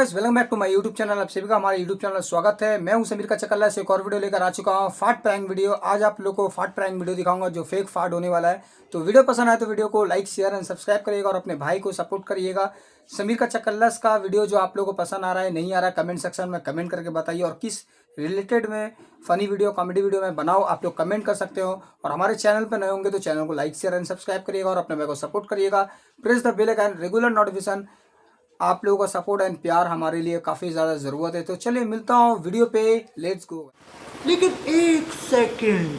Guys, welcome back to my YouTube channel. आप सभी का हमारे यूट्यूब चैनल में स्वागत है। मैं हूं समीर का चकल्ला से एक और वीडियो लेकर आ चुका हूं, फाट प्रैंक वीडियो। आज आप लोगों को फाट प्रैंक वीडियो दिखाऊंगा जो फेक फाट होने वाला है। तो वीडियो पसंद आए तो वीडियो को लाइक शेयर एंड सब्सक्राइब करिएगा और अपने भाई को सपोर्ट करिएगा। समीर का चकल्लस का वीडियो जो आप लोगों को पसंद आ रहा है नहीं आ रहा है, कमेंट सेक्शन में कमेंट करके बताइए। और किस रिलेटेड में फनी वीडियो कॉमेडी वीडियो में बनाओ आप लोग कमेंट कर सकते हो। और हमारे चैनल पर नए होंगे तो चैनल को लाइक शेयर एंड सब्सक्राइब करिएगा और अपने भाई को सपोर्ट करिएगा। Press the bell icon, regular notification. आप लोगों का सपोर्ट एंड प्यार हमारे लिए काफ़ी ज़्यादा ज़रूरत है। तो चलिए मिलता हूँ वीडियो पे, लेट्स गो। लेकिन एक सेकंड,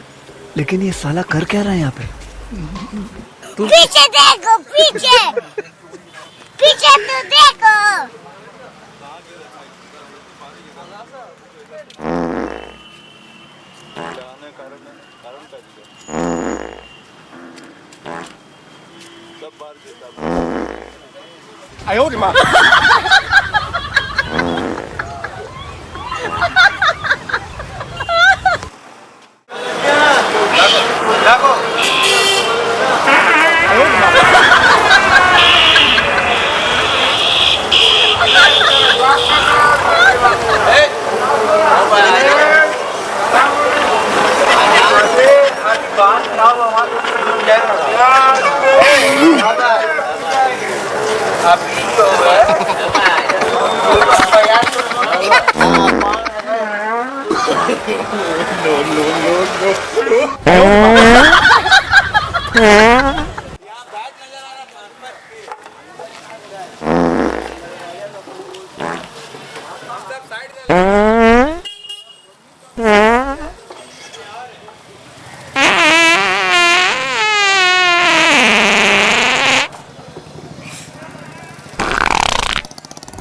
लेकिन ये साला कर क्या रहा है यहाँ पे? पीछे देखो, पीछे पीछे तो देखो। आयो रे माँ।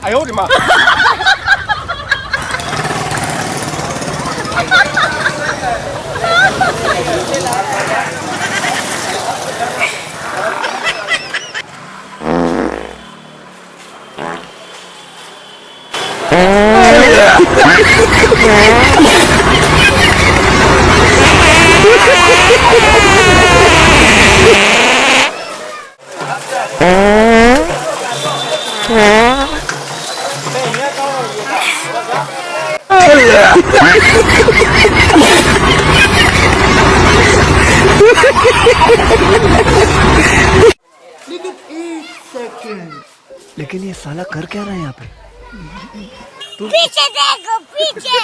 आयो रे माँ। लेकिन एक सेकंड, लेकिन ये साला कर क्या रहा है यहाँ पे? पीछे देखो, पीछे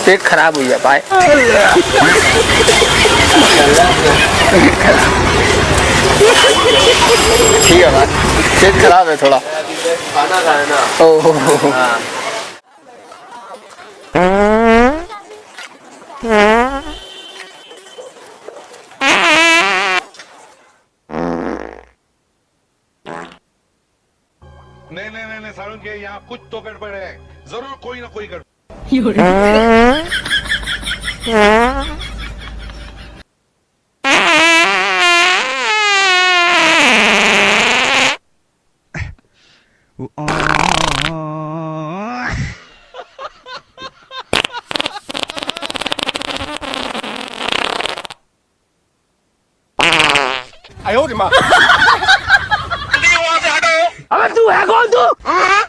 पेट खराब हुई है भाई। ठीक है भाई, पेट खराब है थोड़ा। खाना खाए ना। ओह नहीं सारुण के यहाँ कुछ तो गड़बड़ है, जरूर कोई ना कोई गड़बड़। आयो रे माँ।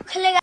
खुलेगा।